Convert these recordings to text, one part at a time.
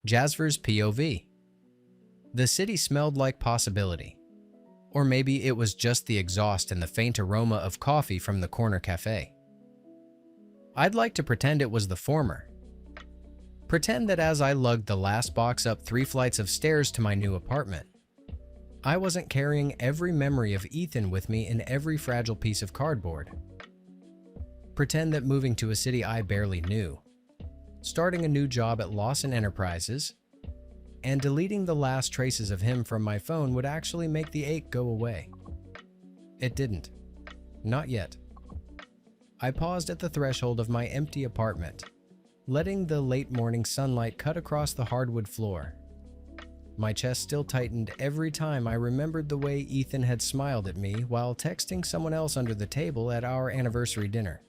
Jasver's POV. The city smelled like possibility. Or maybe it was just the exhaust and the faint aroma of coffee from the corner cafe. I'd like to pretend it was the former. Pretend that as I lugged the last box up 3 flights of stairs to my new apartment, I wasn't carrying every memory of Ethan with me in every fragile piece of cardboard. Pretend that moving to a city I barely knew, starting a new job at Lawson Enterprises, and deleting the last traces of him from my phone would actually make the ache go away. It didn't. Not yet. I paused at the threshold of my empty apartment, letting the late morning sunlight cut across the hardwood floor. My chest still tightened every time I remembered the way Ethan had smiled at me while texting someone else under the table at our anniversary dinner.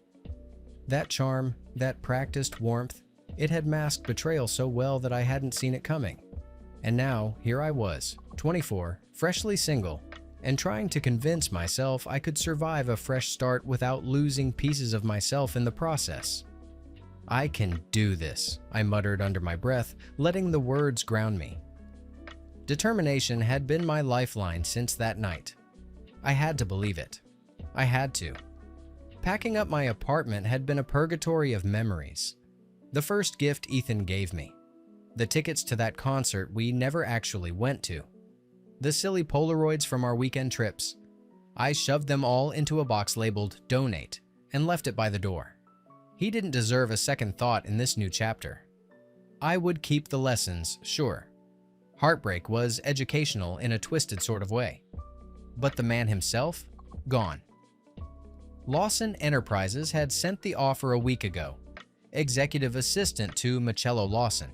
That charm, that practiced warmth, it had masked betrayal so well that I hadn't seen it coming. And now, here I was, 24, freshly single, and trying to convince myself I could survive a fresh start without losing pieces of myself in the process. I can do this, I muttered under my breath, letting the words ground me. Determination had been my lifeline since that night. I had to believe it. I had to. Packing up my apartment had been a purgatory of memories. The first gift Ethan gave me. The tickets to that concert we never actually went to. The silly Polaroids from our weekend trips. I shoved them all into a box labeled Donate and left it by the door. He didn't deserve a second thought in this new chapter. I would keep the lessons, sure. Heartbreak was educational in a twisted sort of way. But the man himself? Gone. Lawson Enterprises had sent the offer a week ago. Executive assistant to Macello Lawson.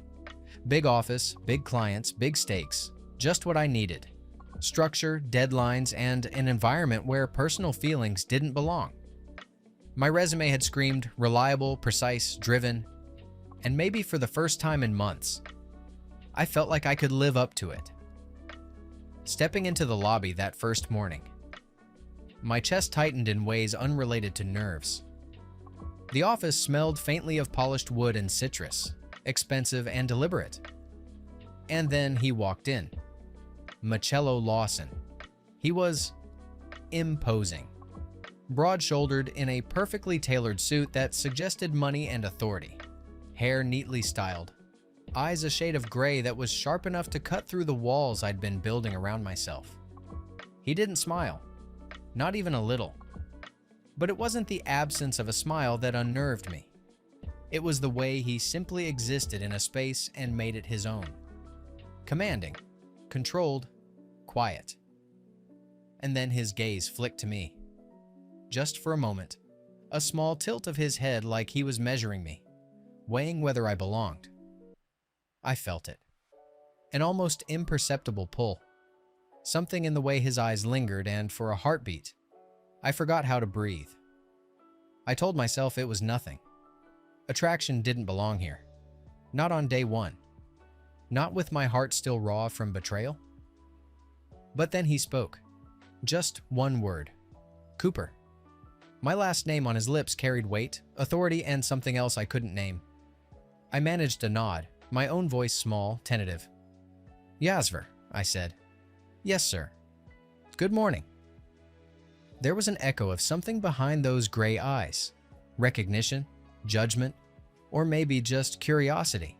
Big office, big clients, big stakes. Just what I needed. Structure, deadlines, and an environment where personal feelings didn't belong. My resume had screamed reliable, precise, driven, and maybe for the first time in months, I felt like I could live up to it. Stepping into the lobby that first morning, my chest tightened in ways unrelated to nerves. The office smelled faintly of polished wood and citrus, expensive and deliberate. And then he walked in. Macello Lawson. He was imposing. Broad-shouldered in a perfectly tailored suit that suggested money and authority. Hair neatly styled. Eyes a shade of gray that was sharp enough to cut through the walls I'd been building around myself. He didn't smile. Not even a little. But it wasn't the absence of a smile that unnerved me. It was the way he simply existed in a space and made it his own. Commanding, controlled, quiet. And then his gaze flicked to me. Just for a moment, a small tilt of his head like he was measuring me, weighing whether I belonged. I felt it. An almost imperceptible pull. Something in the way his eyes lingered, and for a heartbeat, I forgot how to breathe. I told myself it was nothing. Attraction didn't belong here. Not on day one. Not with my heart still raw from betrayal. But then he spoke. Just one word. Cooper. My last name on his lips carried weight, authority, and something else I couldn't name. I managed a nod, my own voice small, tentative. Jasver, I said. Yes, sir. Good morning. There was an echo of something behind those gray eyes. Recognition, judgment, or maybe just curiosity.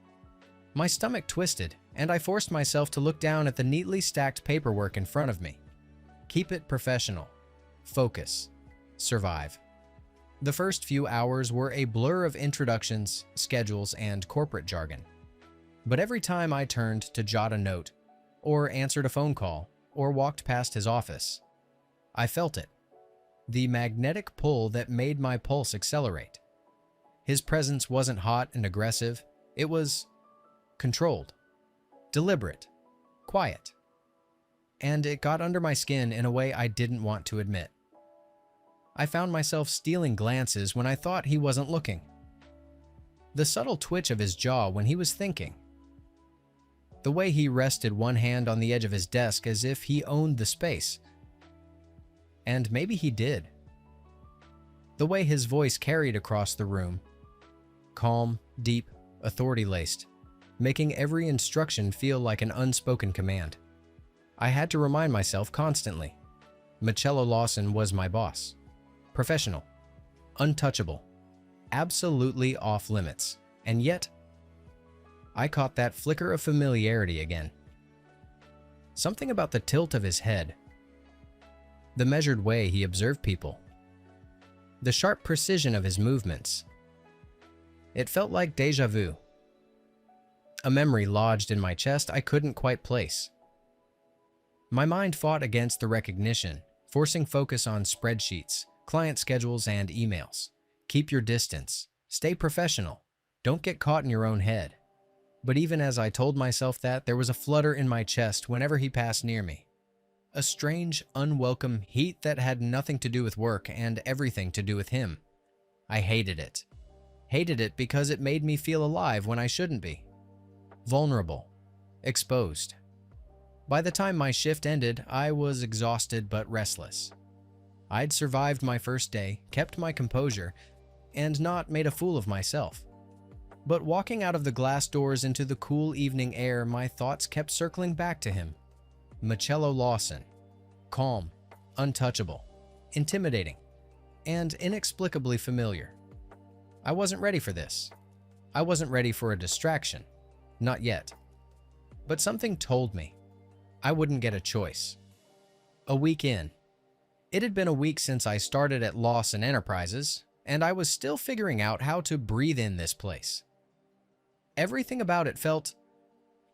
My stomach twisted, and I forced myself to look down at the neatly stacked paperwork in front of me. Keep it professional. Focus. Survive. The first few hours were a blur of introductions, schedules, and corporate jargon. But every time I turned to jot a note, or answered a phone call, or walked past his office, I felt it. The magnetic pull that made my pulse accelerate. His presence wasn't hot and aggressive. It was controlled, deliberate, quiet. And it got under my skin in a way I didn't want to admit. I found myself stealing glances when I thought he wasn't looking. The subtle twitch of his jaw when he was thinking. The way he rested one hand on the edge of his desk as if he owned the space. And maybe he did. The way his voice carried across the room. Calm, deep, authority-laced. making every instruction feel like an unspoken command. I had to remind myself constantly. Macello Lawson was my boss. Professional, untouchable, absolutely off limits, and yet, I caught that flicker of familiarity again. Something about the tilt of his head, the measured way he observed people, the sharp precision of his movements. It felt like déjà vu, a memory lodged in my chest I couldn't quite place. My mind fought against the recognition, forcing focus on spreadsheets, client schedules, and emails. Keep your distance. Stay professional. Don't get caught in your own head. But even as I told myself that, there was a flutter in my chest whenever he passed near me. A strange, unwelcome heat that had nothing to do with work and everything to do with him. I hated it. Hated it because it made me feel alive when I shouldn't be. Vulnerable. Exposed. By the time my shift ended, I was exhausted but restless. I'd survived my first day, kept my composure, and not made a fool of myself. But walking out of the glass doors into the cool evening air, my thoughts kept circling back to him. Macello Lawson. Calm, untouchable, intimidating, and inexplicably familiar. I wasn't ready for this. I wasn't ready for a distraction. Not yet. But something told me I wouldn't get a choice. A week in. It had been a week since I started at Lawson Enterprises, and I was still figuring out how to breathe in this place. Everything about it felt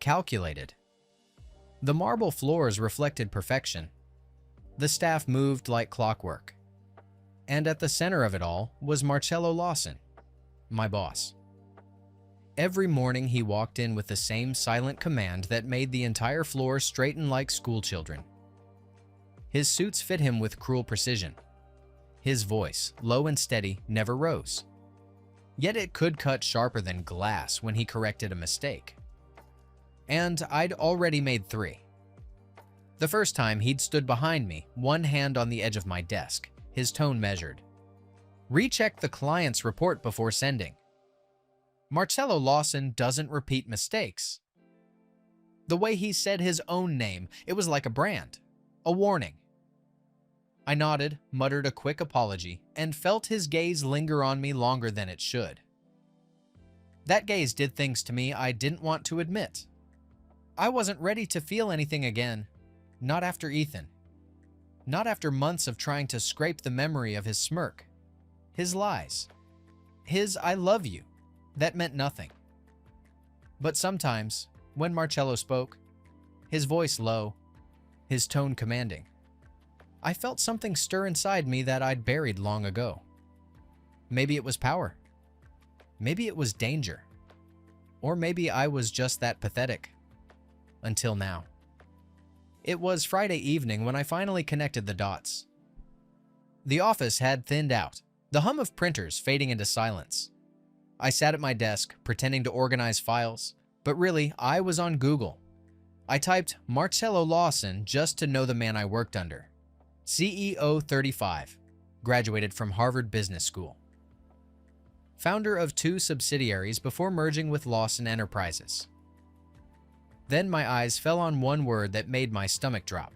calculated. The marble floors reflected perfection. The staff moved like clockwork. And at the center of it all was Macello Lawson, my boss. Every morning he walked in with the same silent command that made the entire floor straighten like schoolchildren. His suits fit him with cruel precision. His voice, low and steady, never rose. Yet it could cut sharper than glass when he corrected a mistake. And I'd already made 3. The first time he'd stood behind me, one hand on the edge of my desk, his tone measured. Recheck the client's report before sending. Macello Lawson doesn't repeat mistakes. The way he said his own name, it was like a brand, a warning. I nodded, muttered a quick apology, and felt his gaze linger on me longer than it should. That gaze did things to me I didn't want to admit. I wasn't ready to feel anything again, not after Ethan. Not after months of trying to scrape the memory of his smirk, his lies, his "I love you," that meant nothing. But sometimes, when Macello spoke, his voice low, his tone commanding, I felt something stir inside me that I'd buried long ago. Maybe it was power. Maybe it was danger. Or maybe I was just that pathetic. Until now. It was Friday evening when I finally connected the dots. The office had thinned out, the hum of printers fading into silence. I sat at my desk, pretending to organize files, but really, I was on Google. I typed Macello Lawson just to know the man I worked under. CEO 35, graduated from Harvard Business School. Founder of 2 subsidiaries before merging with Lawson Enterprises. Then my eyes fell on one word that made my stomach drop.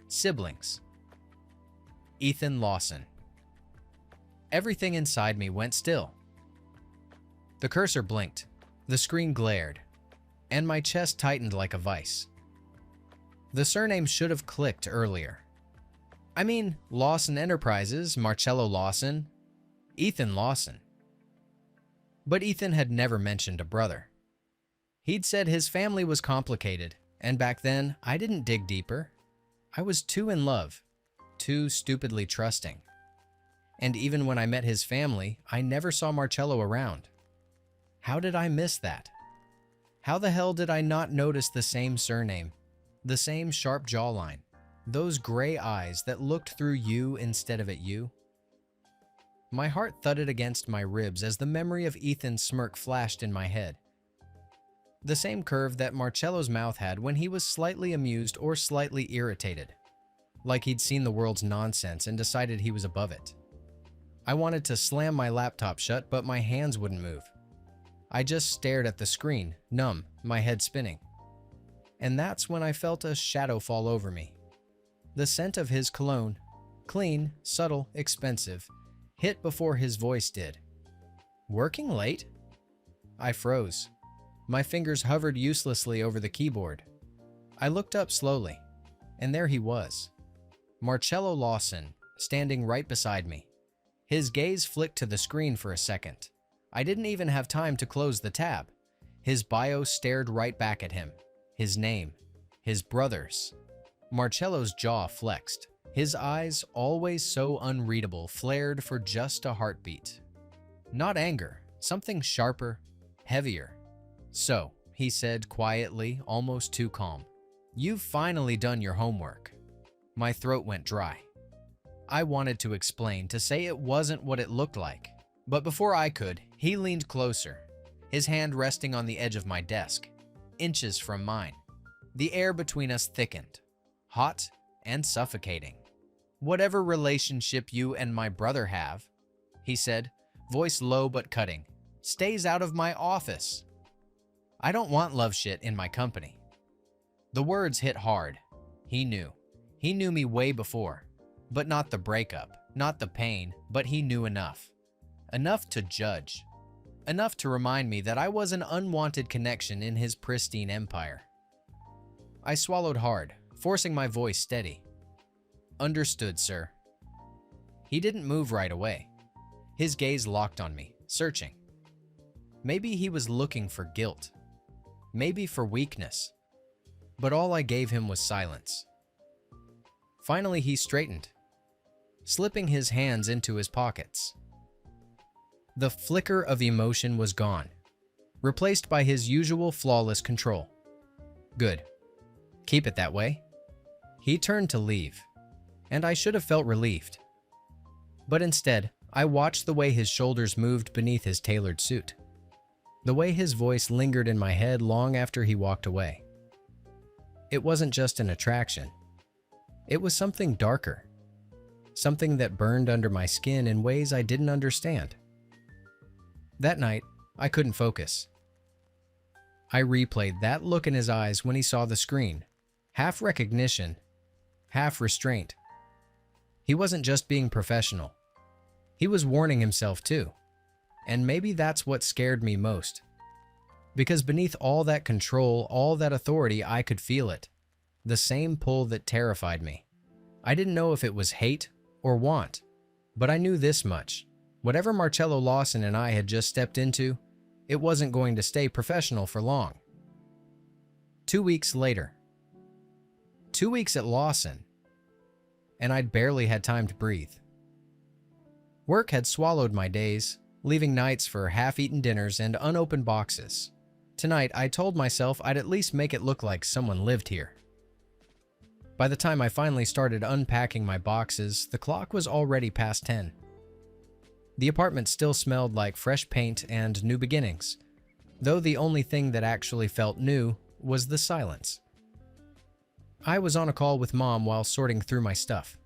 Siblings. Ethan Lawson. Everything inside me went still. The cursor blinked, the screen glared, and my chest tightened like a vice. The surname should have clicked earlier. I mean, Lawson Enterprises, Macello Lawson, Ethan Lawson. But Ethan had never mentioned a brother. He'd said his family was complicated, and back then, I didn't dig deeper. I was too in love, too stupidly trusting. And even when I met his family, I never saw Macello around. How did I miss that? How the hell did I not notice the same surname, the same sharp jawline, those gray eyes that looked through you instead of at you? My heart thudded against my ribs as the memory of Ethan's smirk flashed in my head. The same curve that Macello's mouth had when he was slightly amused or slightly irritated, like he'd seen the world's nonsense and decided he was above it. I wanted to slam my laptop shut, but my hands wouldn't move. I just stared at the screen, numb, my head spinning. And that's when I felt a shadow fall over me. The scent of his cologne, clean, subtle, expensive, hit before his voice did. "Working late?" I froze. My fingers hovered uselessly over the keyboard. I looked up slowly, and there he was. Macello Lawson, standing right beside me. His gaze flicked to the screen for a second. I didn't even have time to close the tab. His bio stared right back at him. His name. His brother's. Marcello's jaw flexed. His eyes, always so unreadable, flared for just a heartbeat. Not anger, something sharper, heavier. "So," he said quietly, almost too calm, "you've finally done your homework." My throat went dry. I wanted to explain, to say it wasn't what it looked like. But before I could, he leaned closer, his hand resting on the edge of my desk, inches from mine. The air between us thickened, hot and suffocating. "Whatever relationship you and my brother have," he said, voice low but cutting, "stays out of my office. I don't want love shit in my company." The words hit hard. He knew. He knew me way before. But not the breakup, not the pain, but he knew enough. Enough to judge. Enough to remind me that I was an unwanted connection in his pristine empire. I swallowed hard, forcing my voice steady. "Understood, sir." He didn't move right away. His gaze locked on me, searching. Maybe he was looking for guilt. Maybe for weakness. But all I gave him was silence. Finally, he straightened, slipping his hands into his pockets. The flicker of emotion was gone, replaced by his usual flawless control. "Good. Keep it that way." He turned to leave, and I should have felt relieved. But instead, I watched the way his shoulders moved beneath his tailored suit, the way his voice lingered in my head long after he walked away. It wasn't just an attraction. It was something darker, something that burned under my skin in ways I didn't understand. That night, I couldn't focus. I replayed that look in his eyes when he saw the screen, half recognition, half restraint. He wasn't just being professional. He was warning himself too. And maybe that's what scared me most. Because beneath all that control, all that authority, I could feel it. The same pull that terrified me. I didn't know if it was hate or want, but I knew this much. Whatever Macello Lawson and I had just stepped into, it wasn't going to stay professional for long. 2 weeks later. 2 weeks at Lawson, and I'd barely had time to breathe. Work had swallowed my days, leaving nights for half-eaten dinners and unopened boxes. Tonight, I told myself I'd at least make it look like someone lived here. By the time I finally started unpacking my boxes, the clock was already past 10. The apartment still smelled like fresh paint and new beginnings, though the only thing that actually felt new was the silence. I was on a call with Mom while sorting through my stuff.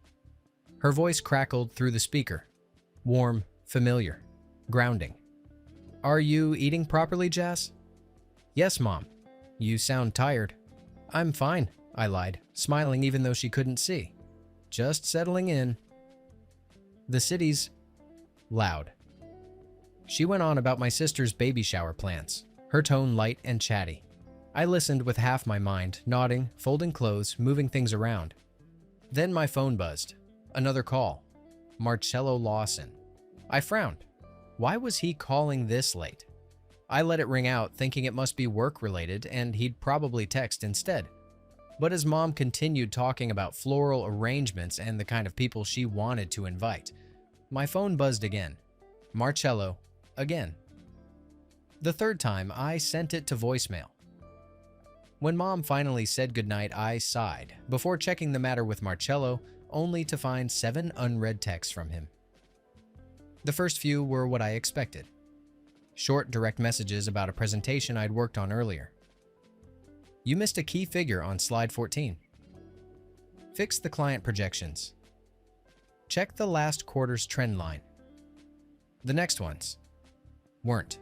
Her voice crackled through the speaker, warm, familiar, grounding. "Are you eating properly, Jas?" "Yes, Mom. You sound tired." "I'm fine," I lied, smiling even though she couldn't see. "Just settling in." "The city's loud." She went on about my sister's baby shower plans, her tone light and chatty. I listened with half my mind, nodding, folding clothes, moving things around. Then my phone buzzed. Another call. Macello Lawson. I frowned. Why was he calling this late? I let it ring out, thinking it must be work-related and he'd probably text instead. But as Mom continued talking about floral arrangements and the kind of people she wanted to invite, my phone buzzed again. Macello, again. The third time, I sent it to voicemail. When Mom finally said goodnight, I sighed, before checking the matter with Macello, only to find 7 unread texts from him. The first few were what I expected. Short, direct messages about a presentation I'd worked on earlier. "You missed a key figure on slide 14. Fix the client projections. Check the last quarter's trend line." The next ones weren't.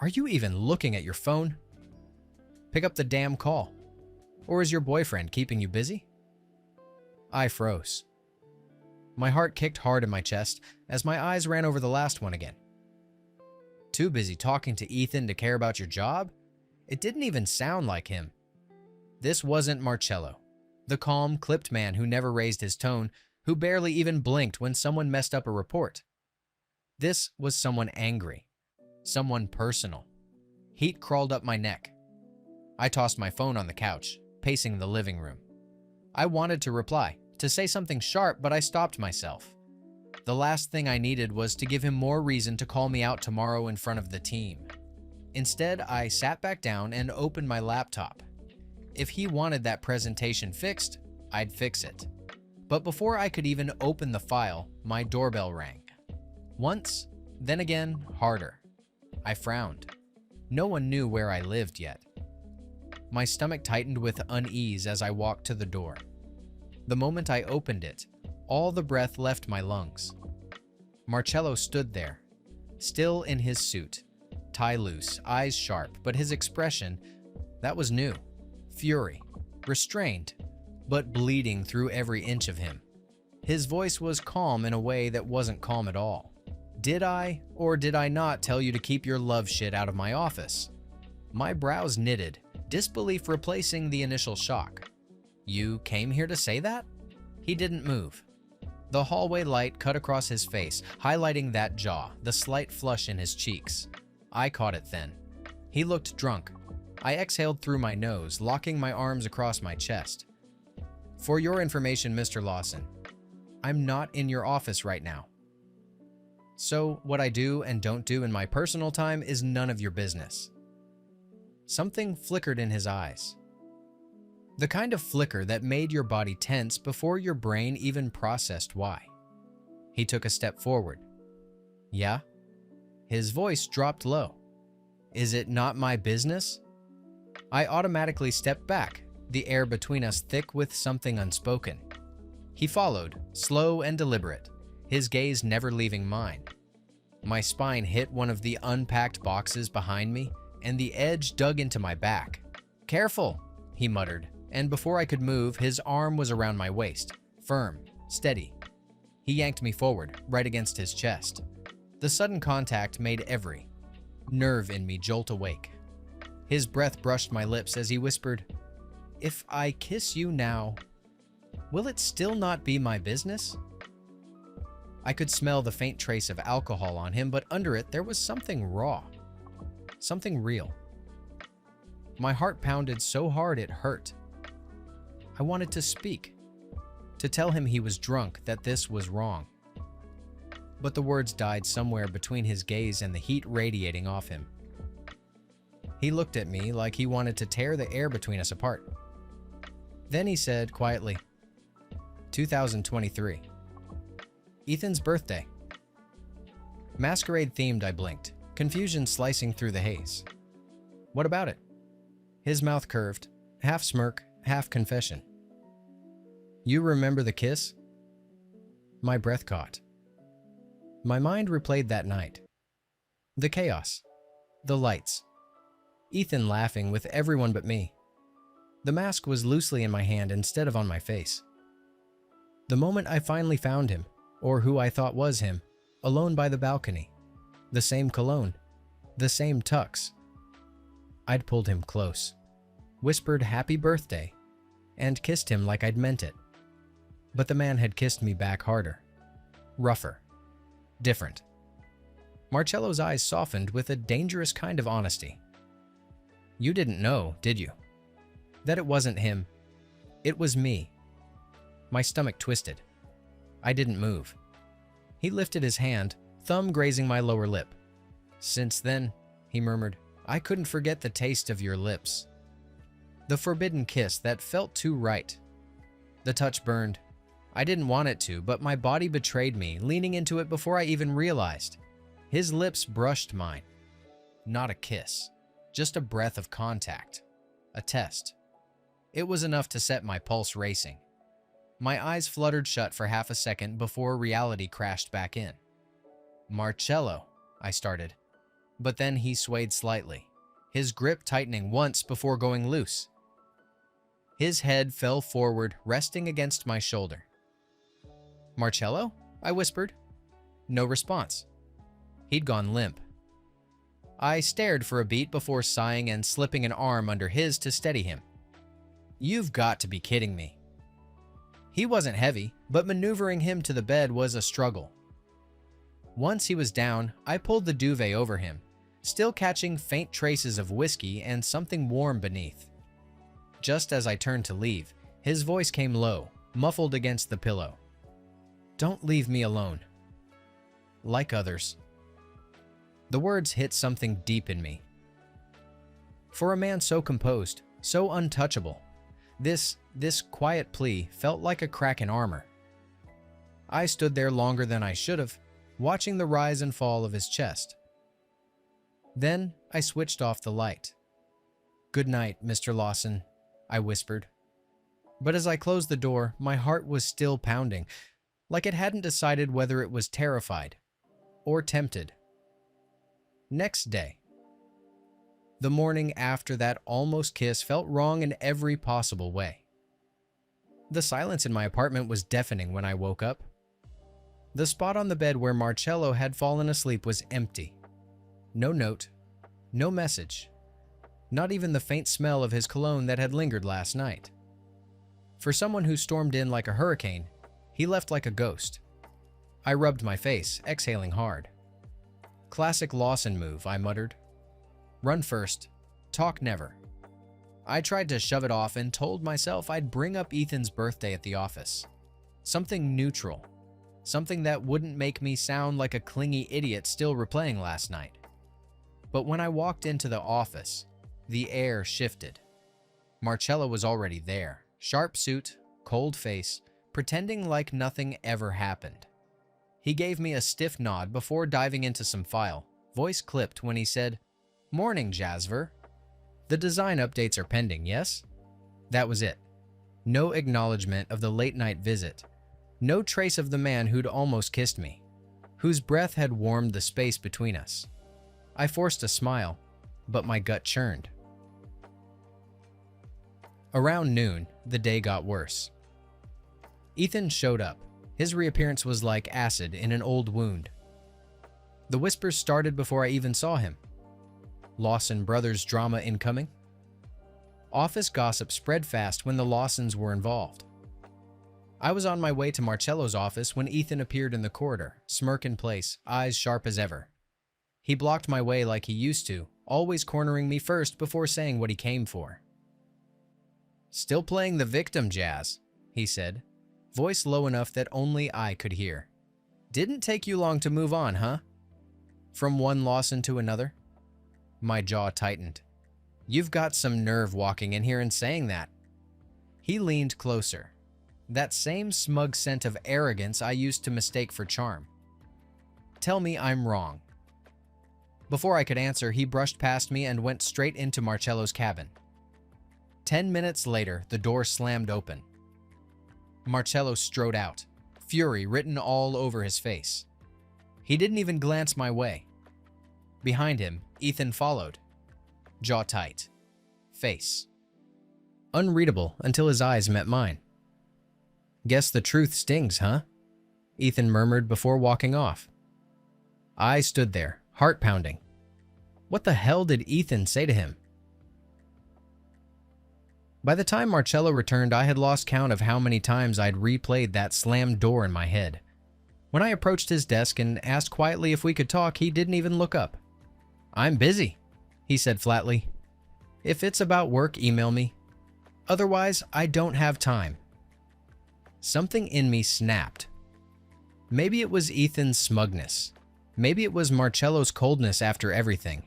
Are you even looking at your phone? Pick up the damn call. Or is your boyfriend keeping you busy? I froze. My heart kicked hard in my chest as my eyes ran over the last one again. Too busy talking to Ethan to care about your job? It didn't even sound like him. This wasn't Macello, the calm, clipped man who never raised his tone, who barely even blinked when someone messed up a report. This was someone angry, someone personal. Heat crawled up my neck. I tossed my phone on the couch, pacing the living room. I wanted to reply, to say something sharp, but I stopped myself. The last thing I needed was to give him more reason to call me out tomorrow in front of the team. Instead, I sat back down and opened my laptop. If he wanted that presentation fixed, I'd fix it. But before I could even open the file, my doorbell rang. Once, then again, harder. I frowned. No one knew where I lived yet. My stomach tightened with unease as I walked to the door. The moment I opened it, all the breath left my lungs. Macello stood there, still in his suit, tie loose, eyes sharp, but his expression, that was new. Fury, restrained, but bleeding through every inch of him. His voice was calm in a way that wasn't calm at all. Did I, or did I not tell you to keep your love shit out of my office? My brows knitted, disbelief replacing the initial shock. You came here to say that? He didn't move. The hallway light cut across his face, highlighting that jaw, the slight flush in his cheeks. I caught it then. He looked drunk. I exhaled through my nose, locking my arms across my chest. For your information, Mr. Lawson, I'm not in your office right now. So what I do and don't do in my personal time is none of your business. Something flickered in his eyes. The kind of flicker that made your body tense before your brain even processed why. He took a step forward. Yeah? His voice dropped low. Is it not my business? I automatically stepped back, the air between us thick with something unspoken. He followed, slow and deliberate, his gaze never leaving mine. My spine hit one of the unpacked boxes behind me, and the edge dug into my back. Careful, he muttered, and before I could move, his arm was around my waist, firm, steady. He yanked me forward, right against his chest. The sudden contact made every nerve in me jolt awake. His breath brushed my lips as he whispered, "If I kiss you now, will it still not be my business?" I could smell the faint trace of alcohol on him, but under it there was something raw, something real. My heart pounded so hard it hurt. I wanted to speak, to tell him he was drunk, that this was wrong. But the words died somewhere between his gaze and the heat radiating off him. He looked at me like he wanted to tear the air between us apart. Then he said quietly, 2023. Ethan's birthday. Masquerade themed, I blinked, confusion slicing through the haze. What about it? His mouth curved, half smirk, half confession. You remember the kiss? My breath caught. My mind replayed that night. The chaos. The lights. Ethan laughing with everyone but me. The mask was loosely in my hand instead of on my face. The moment I finally found him, or who I thought was him, alone by the balcony. The same cologne. The same tux. I'd pulled him close, whispered happy birthday, and kissed him like I'd meant it. But the man had kissed me back harder, rougher, different. Macello's eyes softened with a dangerous kind of honesty. You didn't know, did you? That it wasn't him. It was me. My stomach twisted. I didn't move. He lifted his hand, thumb grazing my lower lip. Since then, he murmured, I couldn't forget the taste of your lips. The forbidden kiss that felt too right. The touch burned. I didn't want it to, but my body betrayed me, leaning into it before I even realized. His lips brushed mine. Not a kiss, just a breath of contact. A test. It was enough to set my pulse racing. My eyes fluttered shut for half a second before reality crashed back in. Macello, I started. But then he swayed slightly, his grip tightening once before going loose. His head fell forward, resting against my shoulder. "Marcello?" I whispered. No response. He'd gone limp. I stared for a beat before sighing and slipping an arm under his to steady him. "You've got to be kidding me." He wasn't heavy, but maneuvering him to the bed was a struggle. Once he was down, I pulled the duvet over him, still catching faint traces of whiskey and something warm beneath. Just as I turned to leave, his voice came low, muffled against the pillow. "Don't leave me alone. Like others." The words hit something deep in me. For a man so composed, so untouchable, this quiet plea felt like a crack in armor. I stood there longer than I should have, watching the rise and fall of his chest. Then I switched off the light. "Good night, Mr. Lawson," I whispered. But as I closed the door, my heart was still pounding, like it hadn't decided whether it was terrified or tempted. Next day. The morning after that almost kiss felt wrong in every possible way. The silence in my apartment was deafening when I woke up. The spot on the bed where Marcello had fallen asleep was empty. No note, no message, not even the faint smell of his cologne that had lingered last night. For someone who stormed in like a hurricane, he left like a ghost. I rubbed my face, exhaling hard. "Classic Lawson move," I muttered. "Run first, talk never." I tried to shove it off and told myself I'd bring up Ethan's birthday at the office. Something neutral, something that wouldn't make me sound like a clingy idiot still replaying last night. But when I walked into the office, the air shifted. Marcello was already there, sharp suit, cold face, pretending like nothing ever happened. He gave me a stiff nod before diving into some file, voice clipped when he said, "Morning, Jasver. The design updates are pending, yes?" That was it. No acknowledgement of the late-night visit. No trace of the man who'd almost kissed me, whose breath had warmed the space between us. I forced a smile, but my gut churned. Around noon, the day got worse. Ethan showed up. His reappearance was like acid in an old wound. The whispers started before I even saw him. Lawson brothers drama incoming. Office gossip spread fast when the Lawsons were involved. I was on my way to Marcello's office when Ethan appeared in the corridor, smirk in place, eyes sharp as ever. He blocked my way like he used to, always cornering me first before saying what he came for. "Still playing the victim, Jazz," he said, voice low enough that only I could hear. "Didn't take you long to move on, huh? From one Lawson to another?" My jaw tightened. "You've got some nerve walking in here and saying that." He leaned closer. That same smug scent of arrogance I used to mistake for charm. "Tell me I'm wrong." Before I could answer, he brushed past me and went straight into Marcello's cabin. 10 minutes later, the door slammed open. Marcello strode out, fury written all over his face. He didn't even glance my way. Behind him, Ethan followed. Jaw tight. Face unreadable until his eyes met mine. "Guess the truth stings, huh?" Ethan murmured before walking off. I stood there, heart pounding. What the hell did Ethan say to him? By the time Marcello returned, I had lost count of how many times I'd replayed that slammed door in my head. When I approached his desk and asked quietly if we could talk, he didn't even look up. "I'm busy," he said flatly. "If it's about work, email me. Otherwise, I don't have time." Something in me snapped. Maybe it was Ethan's smugness. Maybe it was Marcello's coldness after everything.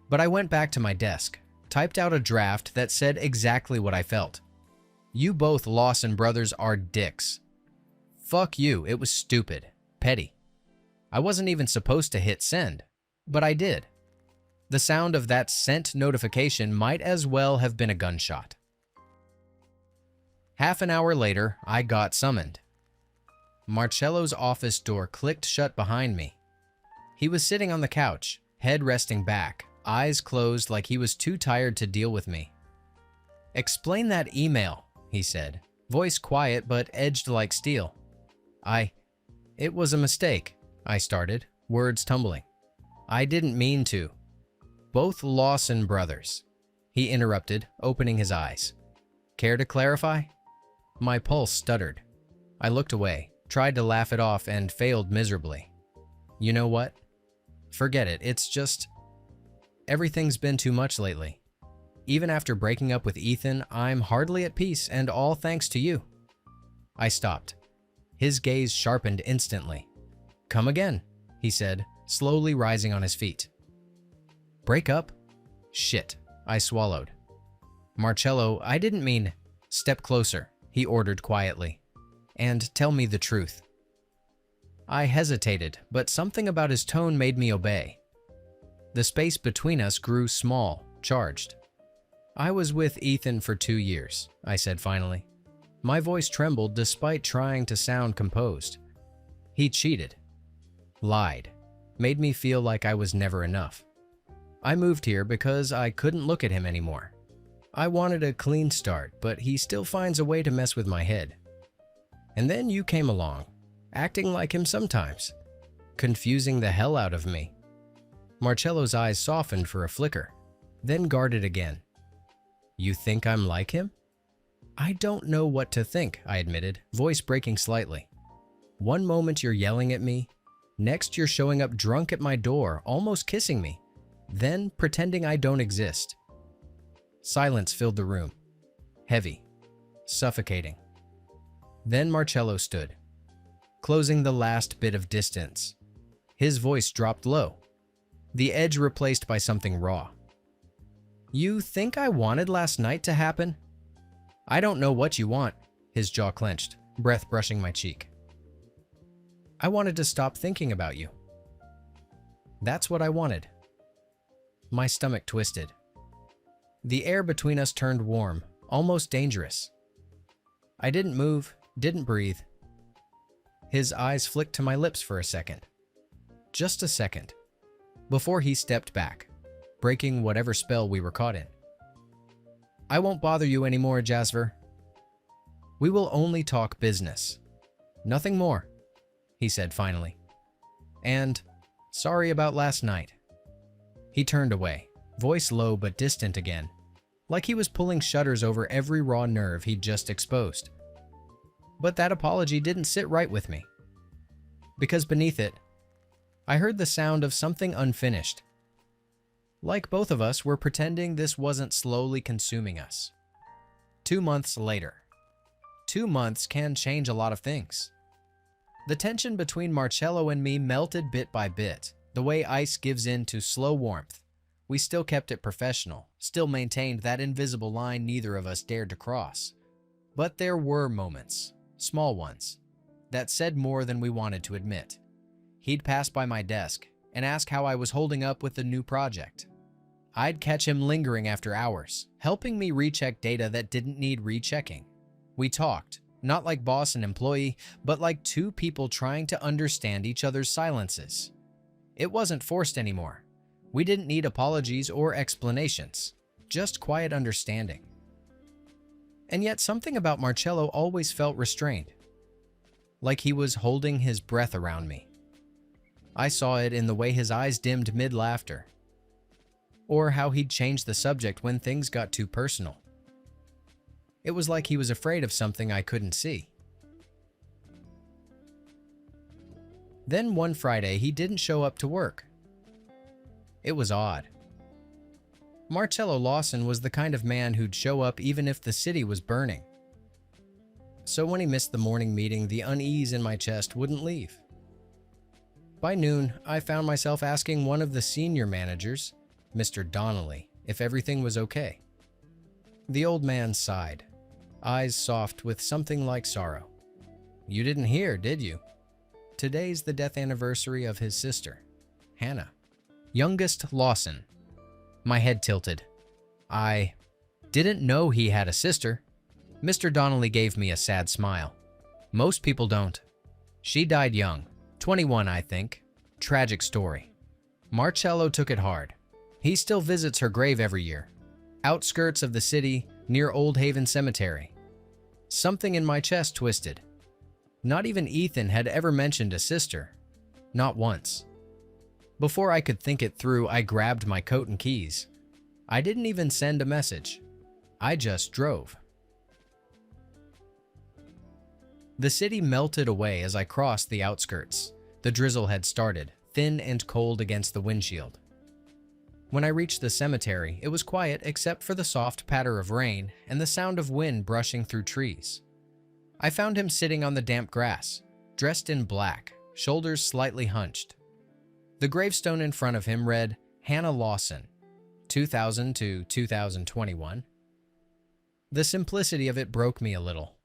But I went back to my desk, typed out a draft that said exactly what I felt. "You both Lawson brothers are dicks. Fuck you, it was stupid, petty. I wasn't even supposed to hit send, but I did." The sound of that sent notification might as well have been a gunshot. Half an hour later, I got summoned. Marcello's office door clicked shut behind me. He was sitting on the couch, head resting back, eyes closed like he was too tired to deal with me. "Explain that email," he said, voice quiet but edged like steel. It was a mistake," I started, words tumbling. "I didn't mean to." "Both Lawson brothers," he interrupted, opening his eyes. "Care to clarify?" My pulse stuttered. I looked away, tried to laugh it off, and failed miserably. "You know what? Forget it. It's just... everything's been too much lately. Even after breaking up with Ethan, I'm hardly at peace, and all thanks to you." I stopped. His gaze sharpened instantly. "Come again," he said, slowly rising on his feet. "Break up? Shit," I swallowed. "Macello, I didn't mean..." "Step closer," he ordered quietly, "and tell me the truth." I hesitated, but something about his tone made me obey. The space between us grew small, charged. "I was with Ethan for 2 years," I said finally. My voice trembled despite trying to sound composed. "He cheated, lied, made me feel like I was never enough. I moved here because I couldn't look at him anymore. I wanted a clean start, but he still finds a way to mess with my head. And then you came along, acting like him sometimes, confusing the hell out of me." Macello's eyes softened for a flicker, then guarded again. "You think I'm like him?" "I don't know what to think," I admitted, voice breaking slightly. "One moment you're yelling at me, next you're showing up drunk at my door, almost kissing me, then pretending I don't exist." Silence filled the room, heavy, suffocating. Then Macello stood, closing the last bit of distance. His voice dropped low, the edge replaced by something raw. "You think I wanted last night to happen?" "I don't know what you want." His jaw clenched, breath brushing my cheek. "I wanted to stop thinking about you. That's what I wanted." My stomach twisted. The air between us turned warm, almost dangerous. I didn't move, didn't breathe. His eyes flicked to my lips for a second. Just a second, before he stepped back, breaking whatever spell we were caught in. "I won't bother you anymore, Jasver. We will only talk business. Nothing more," he said finally. "And sorry about last night." He turned away, voice low but distant again, like he was pulling shutters over every raw nerve he'd just exposed. But that apology didn't sit right with me, because beneath it, I heard the sound of something unfinished. Like both of us were pretending this wasn't slowly consuming us. 2 months later. 2 months can change a lot of things. The tension between Macello and me melted bit by bit, the way ice gives in to slow warmth. We still kept it professional, still maintained that invisible line neither of us dared to cross. But there were moments, small ones, that said more than we wanted to admit. He'd pass by my desk and ask how I was holding up with the new project. I'd catch him lingering after hours, helping me recheck data that didn't need rechecking. We talked, not like boss and employee, but like two people trying to understand each other's silences. It wasn't forced anymore. We didn't need apologies or explanations, just quiet understanding. And yet something about Macello always felt restrained, like he was holding his breath around me. I saw it in the way his eyes dimmed mid-laughter, or how he'd change the subject when things got too personal. It was like he was afraid of something I couldn't see. Then one Friday, he didn't show up to work. It was odd. Macello Lawson was the kind of man who'd show up even if the city was burning. So when he missed the morning meeting, the unease in my chest wouldn't leave. By noon, I found myself asking one of the senior managers, Mr. Donnelly, if everything was okay. The old man sighed, eyes soft with something like sorrow. "You didn't hear, did you? Today's the death anniversary of his sister, Hannah, youngest Lawson." My head tilted. "I didn't know he had a sister." Mr. Donnelly gave me a sad smile. "Most people don't. She died young, 21, I think. Tragic story. Macello took it hard. He still visits her grave every year, outskirts of the city, near Old Haven Cemetery. Something in my chest twisted. Not even Ethan had ever mentioned a sister. Not once. Before I could think it through, I grabbed my coat and keys. I didn't even send a message. I just drove. The city melted away as I crossed the outskirts. The drizzle had started, thin and cold against the windshield. When I reached the cemetery, it was quiet except for the soft patter of rain and the sound of wind brushing through trees. I found him sitting on the damp grass, dressed in black, shoulders slightly hunched. The gravestone in front of him read, Hannah Lawson, 2000 to 2021. The simplicity of it broke me a little.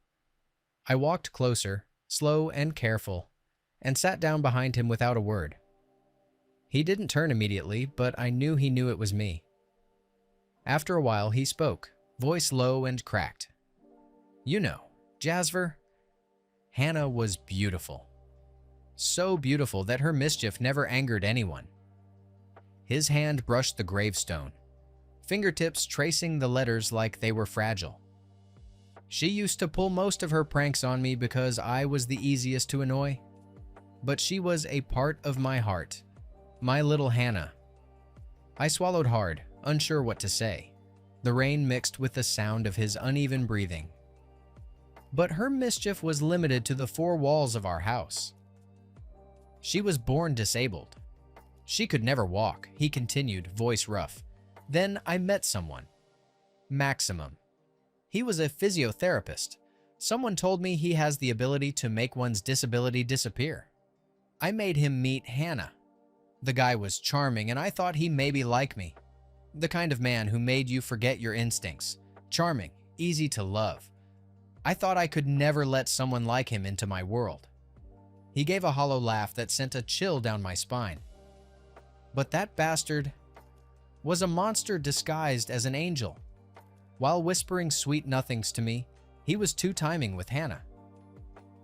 I walked closer, slow and careful, and sat down behind him without a word. He didn't turn immediately, but I knew he knew it was me. After a while, he spoke, voice low and cracked. You know, Jasver, Hannah was beautiful. So beautiful that her mischief never angered anyone. His hand brushed the gravestone, fingertips tracing the letters like they were fragile. She used to pull most of her pranks on me because I was the easiest to annoy. But she was a part of my heart. My little Hannah. I swallowed hard, unsure what to say. The rain mixed with the sound of his uneven breathing. But her mischief was limited to the four walls of our house. She was born disabled. She could never walk, he continued, voice rough. Then I met someone. Maximum. He was a physiotherapist. Someone told me he has the ability to make one's disability disappear. I made him meet Hannah. The guy was charming, and I thought he maybe like me. The kind of man who made you forget your instincts. Charming, easy to love. I thought I could never let someone like him into my world. He gave a hollow laugh that sent a chill down my spine. But that bastard was a monster disguised as an angel. While whispering sweet nothings to me, he was two-timing with Hannah.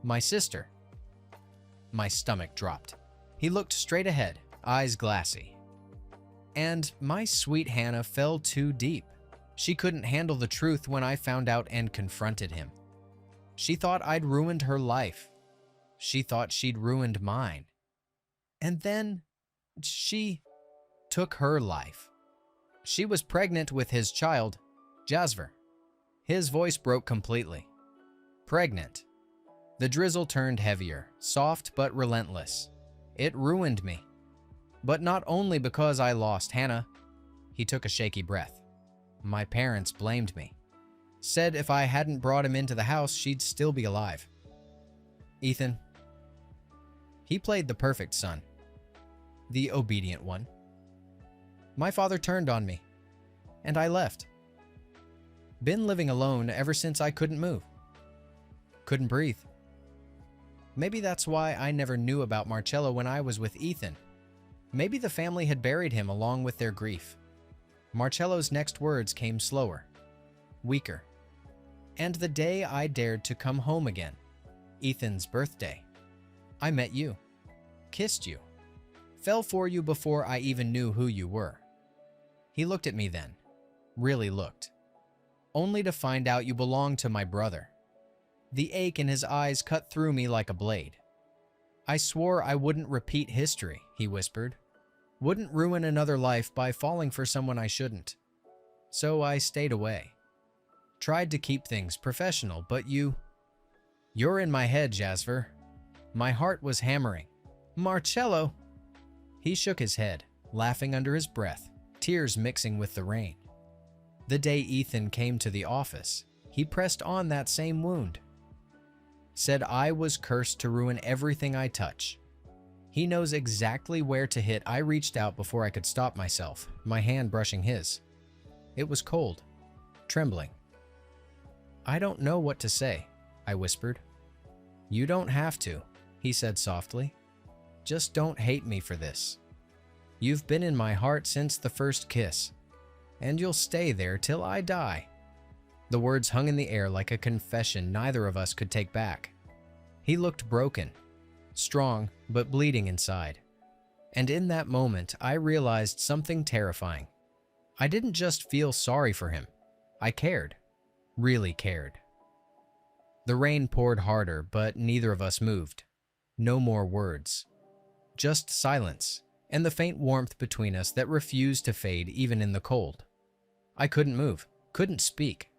My sister. My stomach dropped. He looked straight ahead, eyes glassy. And my sweet Hannah fell too deep. She couldn't handle the truth when I found out and confronted him. She thought I'd ruined her life. She thought she'd ruined mine. And then she took her life. She was pregnant with his child, Jasver. His voice broke completely. Pregnant. The drizzle turned heavier, soft but relentless. It ruined me. But not only because I lost Hannah. He took a shaky breath. My parents blamed me. Said if I hadn't brought him into the house, she'd still be alive. Ethan. He played the perfect son. The obedient one. My father turned on me, and I left. Been living alone ever since I couldn't move. Couldn't breathe. Maybe that's why I never knew about Macello when I was with Ethan. Maybe the family had buried him along with their grief. Macello's next words came slower, weaker. And the day I dared to come home again, Ethan's birthday, I met you, kissed you, fell for you before I even knew who you were. He looked at me then, really looked, only to find out you belonged to my brother. The ache in his eyes cut through me like a blade. I swore I wouldn't repeat history, he whispered. Wouldn't ruin another life by falling for someone I shouldn't. So I stayed away. Tried to keep things professional, but you're in my head, Jasver. My heart was hammering. Macello! He shook his head, laughing under his breath, tears mixing with the rain. The day Ethan came to the office, he pressed on that same wound. Said I was cursed to ruin everything I touch. He knows exactly where to hit. I reached out before I could stop myself, my hand brushing his. It was cold, trembling. I don't know what to say, I whispered. You don't have to, he said softly. Just don't hate me for this. You've been in my heart since the first kiss, and you'll stay there till I die. The words hung in the air like a confession neither of us could take back. He looked broken, strong but bleeding inside. And in that moment, I realized something terrifying. I didn't just feel sorry for him. I cared. Really cared. The rain poured harder, but neither of us moved. No more words. Just silence, and the faint warmth between us that refused to fade even in the cold. I couldn't move, couldn't speak.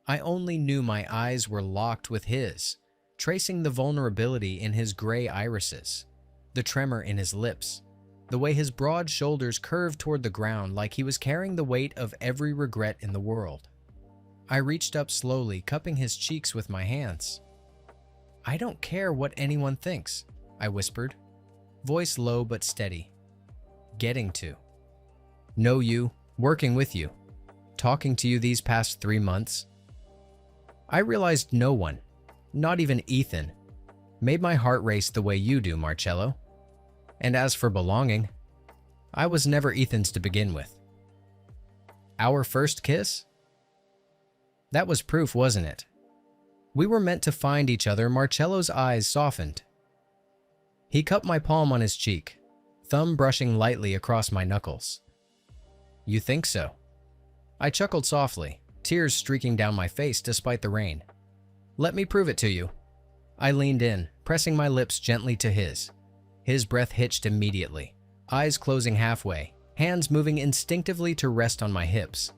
I only knew my eyes were locked with his, tracing the vulnerability in his gray irises, the tremor in his lips, the way his broad shoulders curved toward the ground like he was carrying the weight of every regret in the world. I reached up slowly, cupping his cheeks with my hands. "I don't care what anyone thinks," I whispered, voice low but steady. "Getting to know you, working with you, talking to you these past 3 months. I realized no one, not even Ethan, made my heart race the way you do, Macello. And as for belonging, I was never Ethan's to begin with." Our first kiss? That was proof, wasn't it? We were meant to find each other. Macello's eyes softened. He cupped my palm on his cheek, thumb brushing lightly across my knuckles. "You think so?" I chuckled softly, tears streaking down my face despite the rain. "Let me prove it to you." I leaned in, pressing my lips gently to his. His breath hitched immediately, eyes closing halfway, hands moving instinctively to rest on my hips.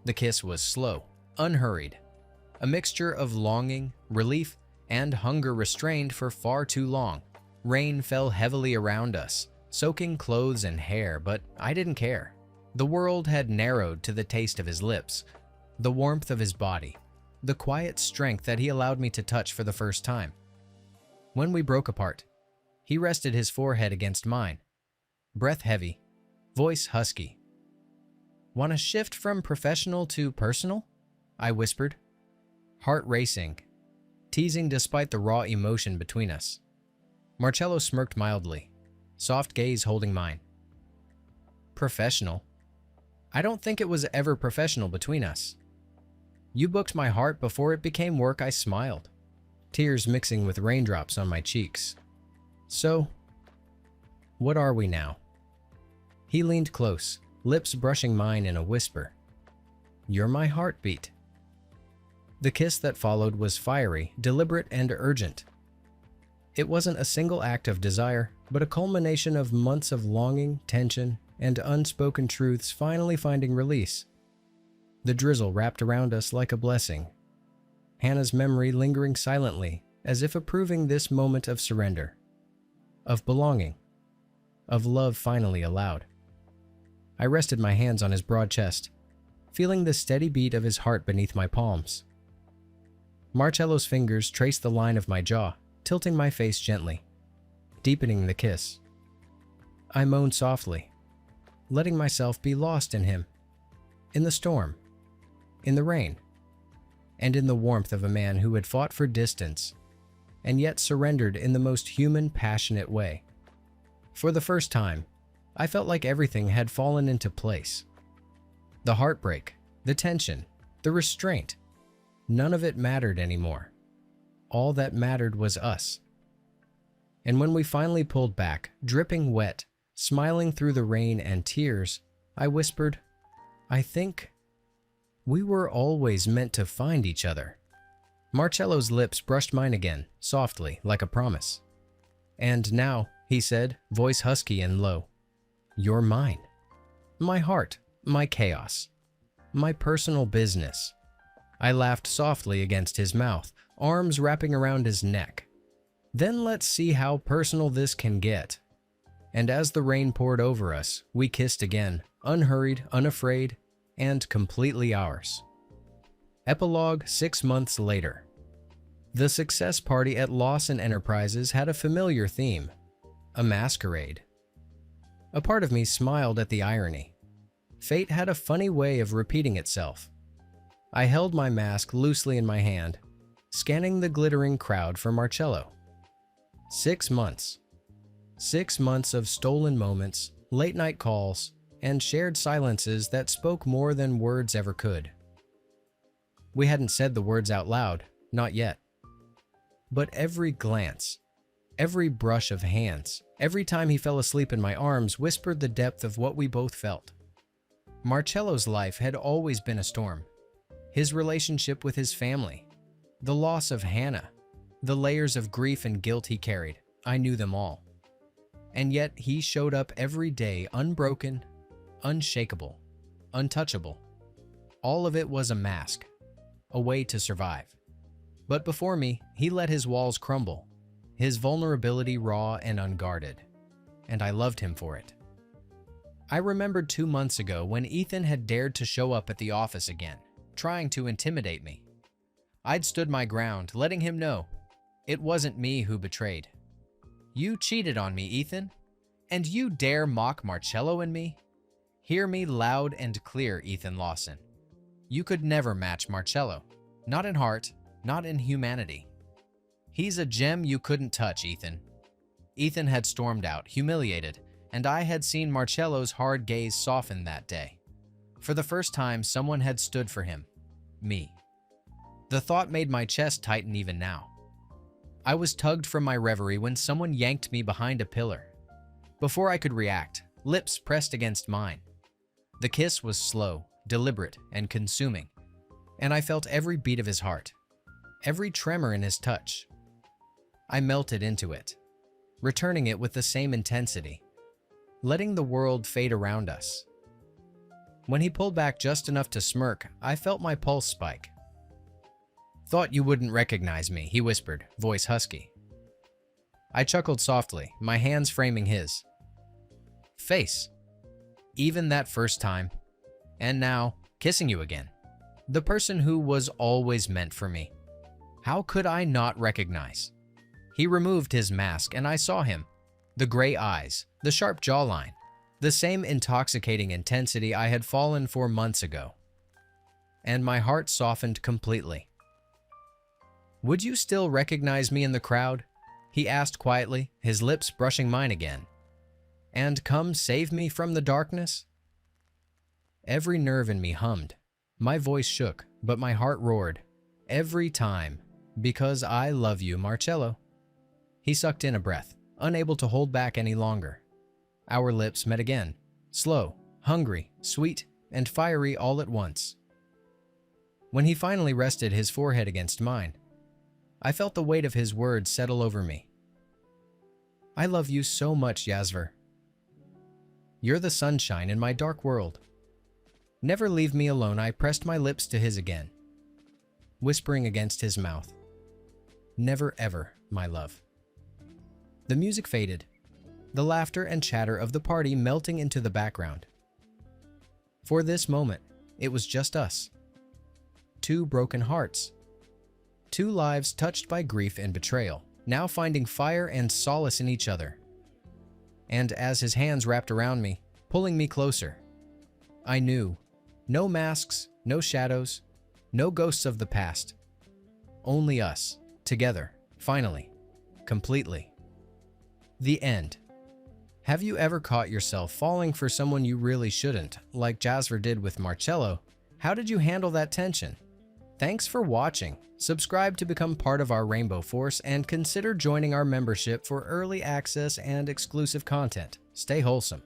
The kiss was slow, unhurried, a mixture of longing, relief, and hunger restrained for far too long. Rain fell heavily around us, soaking clothes and hair, but I didn't care. The world had narrowed to the taste of his lips, the warmth of his body, the quiet strength that he allowed me to touch for the first time. When we broke apart, he rested his forehead against mine, breath heavy, voice husky. "Want to shift from professional to personal?" I whispered, heart racing, teasing despite the raw emotion between us. Macello smirked mildly, soft gaze holding mine. "Professional? I don't think it was ever professional between us. You booked my heart before it became work." I smiled, tears mixing with raindrops on my cheeks. "So, what are we now?" He leaned close, lips brushing mine in a whisper. "You're my heartbeat." The kiss that followed was fiery, deliberate, and urgent. It wasn't a single act of desire, but a culmination of months of longing, tension, and unspoken truths finally finding release. The drizzle wrapped around us like a blessing, Hannah's memory lingering silently as if approving this moment of surrender, of belonging, of love finally allowed. I rested my hands on his broad chest, feeling the steady beat of his heart beneath my palms. Macello's fingers traced the line of my jaw, tilting my face gently, deepening the kiss. I moaned softly, letting myself be lost in him, in the storm, in the rain, and in the warmth of a man who had fought for distance and yet surrendered in the most human, passionate way. For the first time, I felt like everything had fallen into place. The heartbreak, the tension, the restraint, none of it mattered anymore. All that mattered was us. And when we finally pulled back, dripping wet, smiling through the rain and tears, I whispered, "I think we were always meant to find each other." Macello's lips brushed mine again, softly, like a promise. "And now," he said, voice husky and low, "you're mine. My heart, my chaos, my personal business." I laughed softly against his mouth, arms wrapping around his neck. "Then let's see how personal this can get." And as the rain poured over us, we kissed again, unhurried, unafraid, and completely ours. Epilogue 6 months later. The success party at Lawson Enterprises had a familiar theme, a masquerade. A part of me smiled at the irony. Fate had a funny way of repeating itself. I held my mask loosely in my hand, scanning the glittering crowd for Macello. 6 months. 6 months of stolen moments, late-night calls, and shared silences that spoke more than words ever could. We hadn't said the words out loud, not yet. But every glance, Every brush of hands, every time he fell asleep in my arms, whispered the depth of what we both felt. Marcello's life had always been a storm. His relationship with his family, the loss of Hannah, the layers of grief and guilt he carried, I knew them all. And yet he showed up every day unbroken, unshakable, untouchable. All of it was a mask, a way to survive. But before me, he let his walls crumble, his vulnerability raw and unguarded, and I loved him for it. I remembered 2 months ago when Ethan had dared to show up at the office again, trying to intimidate me. I'd stood my ground, letting him know it wasn't me who betrayed. You cheated on me, Ethan, and you dare mock Marcello and me? Hear me loud and clear, Ethan Lawson. You could never match Marcello, not in heart, not in humanity. He's a gem you couldn't touch, Ethan. Ethan had stormed out, humiliated, and I had seen Marcello's hard gaze soften that day. For the first time, someone had stood for him. Me. The thought made my chest tighten even now. I was tugged from my reverie when someone yanked me behind a pillar. Before I could react, lips pressed against mine. The kiss was slow, deliberate, and consuming, and I felt every beat of his heart, every tremor in his touch. I melted into it, returning it with the same intensity, letting the world fade around us. When he pulled back just enough to smirk, I felt my pulse spike. "Thought you wouldn't recognize me," he whispered, voice husky. I chuckled softly, my hands framing his face. Even that first time, and now, kissing you again. The person who was always meant for me. How could I not recognize? He removed his mask and I saw him. The gray eyes, the sharp jawline, the same intoxicating intensity I had fallen for months ago. And my heart softened completely. "Would you still recognize me in the crowd?" he asked quietly, his lips brushing mine again. "And come save me from the darkness?" Every nerve in me hummed. My voice shook, but my heart roared. "Every time, because I love you, Marcello." He sucked in a breath, unable to hold back any longer. Our lips met again, slow, hungry, sweet, and fiery all at once. When he finally rested his forehead against mine, I felt the weight of his words settle over me. "I love you so much, Jasver. You're the sunshine in my dark world. Never leave me alone." I pressed my lips to his again, whispering against his mouth, "Never ever, my love." The music faded, the laughter and chatter of the party melting into the background. For this moment, it was just us. Two broken hearts. Two lives touched by grief and betrayal, now finding fire and solace in each other. And as his hands wrapped around me, pulling me closer, I knew, no masks, no shadows, no ghosts of the past. Only us, together, finally, completely. The end. Have you ever caught yourself falling for someone you really shouldn't, like Jasver did with Marcello? How did you handle that tension? Thanks for watching. Subscribe to become part of our Rainbow Force and consider joining our membership for early access and exclusive content. Stay wholesome.